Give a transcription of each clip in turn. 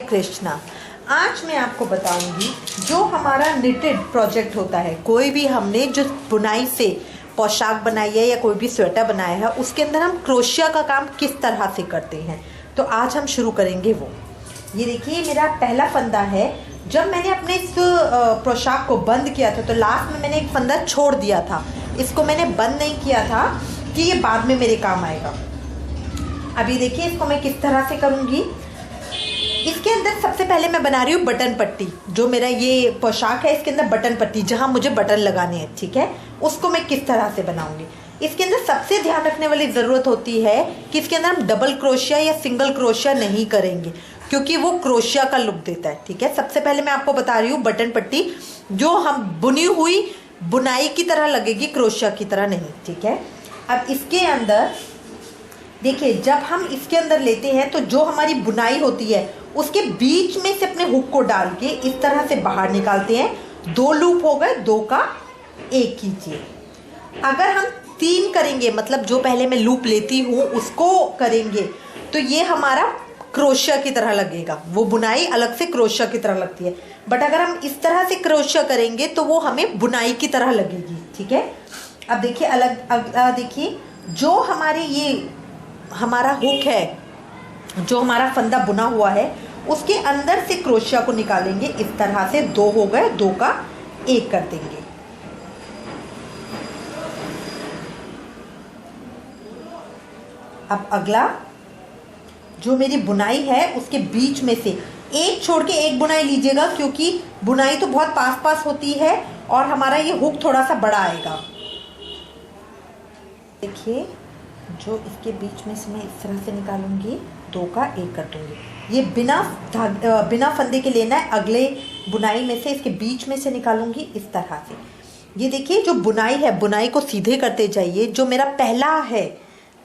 कृष्णा। आज मैं आपको बताऊंगी जो हमारा निटेड प्रोजेक्ट होता है, कोई भी हमने जो बुनाई से पोशाक बनाई है या कोई भी स्वेटर बनाया है, उसके अंदर हम क्रोशिया का काम किस तरह से करते हैं। तो आज हम शुरू करेंगे वो। ये देखिए मेरा पहला फंदा है। जब मैंने अपने इस पोशाक को बंद किया था तो लास्ट में मैंने एक फंदा छोड़ दिया था। इसको मैंने बंद नहीं किया था कि ये बाद में मेरे काम आएगा। अभी देखिए इसको मैं किस तरह से करूँगी। इसके अंदर सबसे पहले मैं बना रही हूँ बटन पट्टी। जो मेरा ये पोशाक है इसके अंदर बटन पट्टी, जहाँ मुझे बटन लगाने हैं, ठीक है, उसको मैं किस तरह से बनाऊंगी। इसके अंदर सबसे ध्यान रखने वाली ज़रूरत होती है कि इसके अंदर हम डबल क्रोशिया या सिंगल क्रोशिया नहीं करेंगे, क्योंकि वो क्रोशिया का लुक देता है। ठीक है, सबसे पहले मैं आपको बता रही हूँ बटन पट्टी, जो हम बुनी हुई बुनाई की तरह लगेगी, क्रोशिया की तरह नहीं। ठीक है, अब इसके अंदर देखिए, जब हम इसके अंदर लेते हैं तो जो हमारी बुनाई होती है उसके बीच में से अपने हुक को डाल के इस तरह से बाहर निकालते हैं। 2 लूप हो गए, 2 का 1 कीजिए। अगर हम 3 करेंगे, मतलब जो पहले मैं लूप लेती हूँ उसको करेंगे, तो ये हमारा क्रोशिया की तरह लगेगा। वो बुनाई अलग से क्रोशिया की तरह लगती है, बट अगर हम इस तरह से क्रोशिया करेंगे तो वो हमें बुनाई की तरह लगेगी। ठीक है, अब देखिए अगला देखिए, जो हमारे ये हमारा हुक है, जो हमारा फंदा बुना हुआ है, उसके अंदर से क्रोशिया को निकालेंगे इस तरह से। 2 हो गए, 2 का 1 कर देंगे। अब अगला जो मेरी बुनाई है उसके बीच में से एक छोड़ के एक बुनाई लीजिएगा, क्योंकि बुनाई तो बहुत पास पास होती है और हमारा ये हुक थोड़ा सा बड़ा आएगा। देखिए, जो इसके बीच में से मैं इस तरह से निकालूंगी, 2 का 1 कर दूंगी। ये बिना फंदे के लेना है। अगले बुनाई में से इसके बीच में से निकालूंगी इस तरह से। ये देखिए, जो बुनाई है, बुनाई को सीधे करते जाइए। जो मेरा पहला है,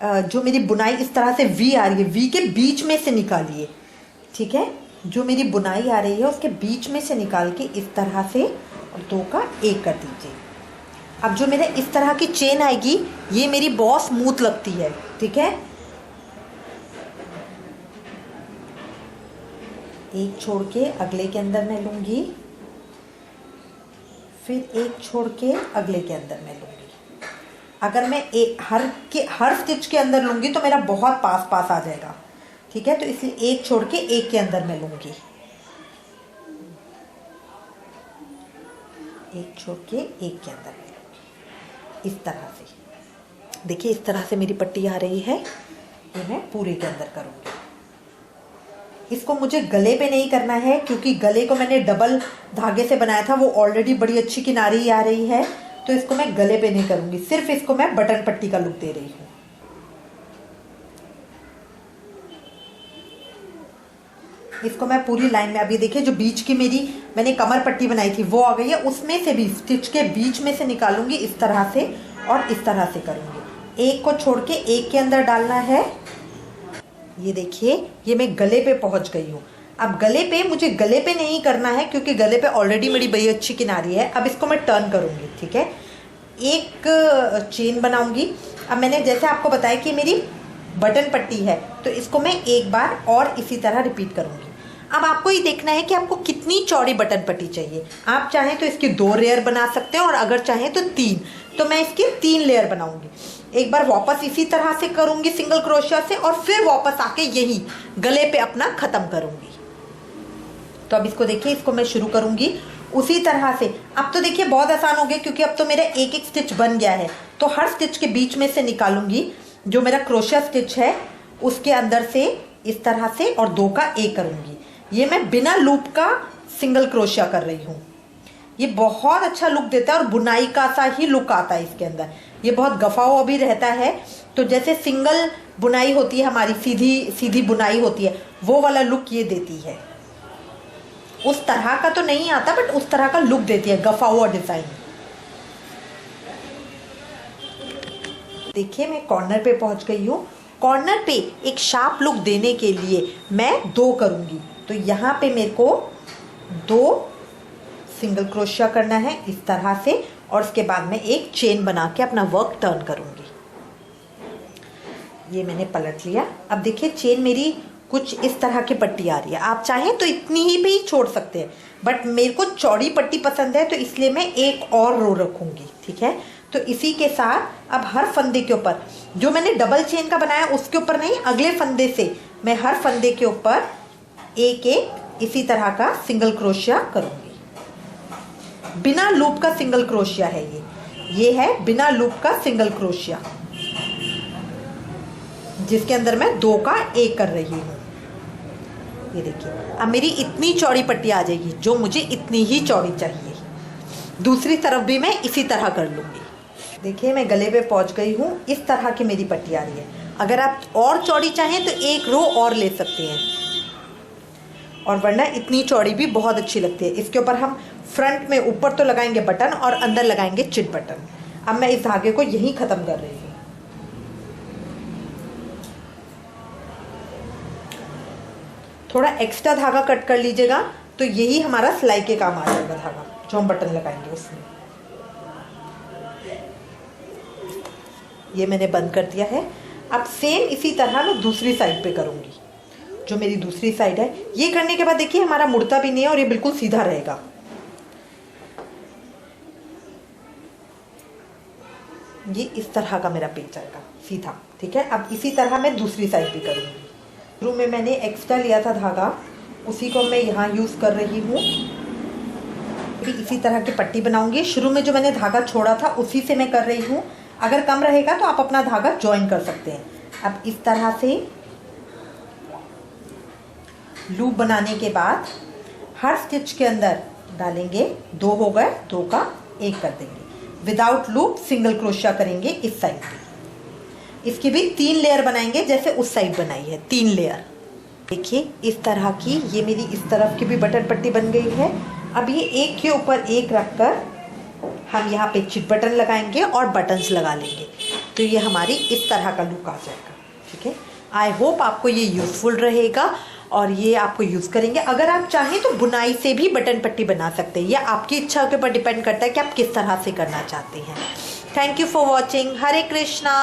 जो मेरी बुनाई इस तरह से वी आ रही है, वी के बीच में से निकालिए। ठीक है, जो मेरी बुनाई आ रही है उसके बीच में से निकाल के इस तरह से 2 का 1 कर दीजिए। अब जो मेरे इस तरह की चेन आएगी, ये मेरी बहुत स्मूथ लगती है। ठीक है, एक छोड़ के अगले के अंदर मैं लूंगी, फिर एक छोड़ के अगले के अंदर मैं लूंगी। अगर मैं हर स्टिच के अंदर लूंगी तो मेरा बहुत पास पास आ जाएगा। ठीक है, तो इसलिए एक छोड़ के एक के अंदर मैं लूंगी, एक छोड़ के एक के अंदर मैं लूंगी, इस तरह से। देखिए, इस तरह से मेरी पट्टी आ रही है। ये मैं पूरे के अंदर करूंगी। इसको मुझे गले पे नहीं करना है, क्योंकि गले को मैंने डबल धागे से बनाया था, वो ऑलरेडी बड़ी अच्छी किनारी आ रही है, तो इसको मैं गले पे नहीं करूंगी। सिर्फ इसको मैं बटन पट्टी का लुक दे रही हूँ। इसको मैं पूरी लाइन में, अभी देखिए जो बीच की मैंने कमर पट्टी बनाई थी वो आ गई है, उसमें से भी स्टिच के बीच में से निकालूंगी इस तरह से और इस तरह से करूंगी। एक को छोड़ के एक के अंदर डालना है। ये देखिए, ये मैं गले पे पहुंच गई हूँ। अब मुझे गले पे नहीं करना है, क्योंकि गले पे ऑलरेडी मेरी बड़ी अच्छी किनारी है। अब इसको मैं टर्न करूंगी। ठीक है, एक चेन बनाऊंगी। अब मैंने जैसे आपको बताया कि मेरी बटन पट्टी है, तो इसको मैं एक बार और इसी तरह रिपीट करूंगी। अब आपको ये देखना है कि आपको कितनी चौड़ी बटन पट्टी चाहिए। आप चाहें तो इसकी 2 लेयर बना सकते हैं, और अगर चाहें तो 3। तो मैं इसकी 3 लेयर बनाऊंगी। एक बार वापस इसी तरह से करूंगी सिंगल क्रोशिया से, और फिर वापस आके यही गले पे अपना खत्म करूंगी। तो अब इसको देखिए, इसको मैं शुरू करूंगी उसी तरह से। अब तो देखिए बहुत आसान हो गया, क्योंकि अब तो मेरा एक एक स्टिच बन गया है। तो हर स्टिच के बीच में से निकालूंगी जो मेरा क्रोशिया स्टिच है, उसके अंदर से इस तरह से, और 2 का 1 करूंगी। ये मैं बिना लूप का सिंगल क्रोशिया कर रही हूँ। ये बहुत अच्छा लुक देता है और बुनाई का सा ही लुक आता है इसके अंदर। ये बहुत गफा हुआ भी रहता है। तो जैसे सिंगल बुनाई होती है हमारी, सीधी सीधी बुनाई होती है, वो वाला लुक ये देती है। उस तरह का तो नहीं आता, बट उस तरह का लुक देती है, गफा हुआ डिजाइन। देखिए, मैं कॉर्नर पे पहुंच गई हूँ। कॉर्नर पे एक शार्प लुक देने के लिए मैं 2 करूंगी। तो यहाँ पे मेरे को 2 सिंगल क्रोशिया करना है इस तरह से, और उसके बाद में एक चेन बना के अपना वर्क टर्न करूंगी। ये मैंने पलट लिया। अब देखिए, चेन मेरी कुछ इस तरह की पट्टी आ रही है। आप चाहें तो इतनी ही भी छोड़ सकते हैं, बट मेरे को चौड़ी पट्टी पसंद है तो इसलिए मैं एक और रो रखूंगी। ठीक है, तो इसी के साथ अब हर फंदे के ऊपर जो मैंने डबल चेन का बनाया उसके ऊपर नहीं, अगले फंदे से मैं हर फंदे के ऊपर एक एक इसी तरह का सिंगल क्रोशिया करूंगी। बिना लूप का सिंगल क्रोशिया है ये है बिना लूप का सिंगल क्रोशिया, जिसके अंदर मैं 2 का 1 कर रही हूँ। ये देखिए, अब मेरी इतनी चौड़ी पट्टी आ जाएगी जो मुझे इतनी ही चौड़ी चाहिए। दूसरी तरफ भी मैं इसी तरह कर लूँगी। देखिए मैं गले पे पहुँच गई हूँ, इस तरह की मेरी पट्टी आ रही है। अगर आप और चौड़ी चाहें तो एक रो और ले सकते हैं, और वरना इतनी चौड़ी भी बहुत अच्छी लगती है। इसके ऊपर हम फ्रंट में ऊपर तो लगाएंगे बटन और अंदर लगाएंगे चिट बटन। अब मैं इस धागे को यहीं ख़त्म कर रही हूँ। थोड़ा एक्स्ट्रा धागा कट कर लीजिएगा तो यही हमारा सिलाई के काम आ जाएगा धागा जो हम बटन लगाएंगे उसमें। ये मैंने बंद कर दिया है। अब सेम इसी तरह मैं दूसरी साइड पे करूँगी। जो मेरी दूसरी साइड है, ये करने के बाद देखिए हमारा मुड़ता भी नहीं है और ये बिल्कुल सीधा रहेगा। ये इस तरह का मेरा पेच आएगा सीधा। ठीक है, अब इसी तरह मैं दूसरी साइड भी करूँगी। शुरू में मैंने एक्स्ट्रा लिया था धागा, उसी को मैं यहाँ यूज़ कर रही हूँ। इसी तरह की पट्टी बनाऊंगी। शुरू में जो मैंने धागा छोड़ा था उसी से मैं कर रही हूँ। अगर कम रहेगा तो आप अपना धागा ज्वाइन कर सकते हैं। अब इस तरह से लूप बनाने के बाद हर स्टिच के अंदर डालेंगे 2 हो गए, 2 का 1 कर देंगे। विदाउट लूप सिंगल क्रोशिया करेंगे इस साइड पे। इसकी भी 3 लेयर बनाएंगे जैसे उस साइड बनाई है, 3 लेयर। देखिए इस तरह की ये मेरी इस तरफ की भी बटन पट्टी बन गई है। अब ये एक के ऊपर एक रखकर हम यहाँ पे चिट बटन लगाएंगे और बटन्स लगा लेंगे, तो ये हमारी इस तरह का लुक आ जाएगा। ठीक है, आई होप आपको ये यूज़फुल रहेगा और ये आपको यूज़ करेंगे। अगर आप चाहें तो बुनाई से भी बटन पट्टी बना सकते हैं, या आपकी इच्छा के ऊपर डिपेंड करता है कि आप किस तरह से करना चाहते हैं। Thank you for watching. Hare Krishna.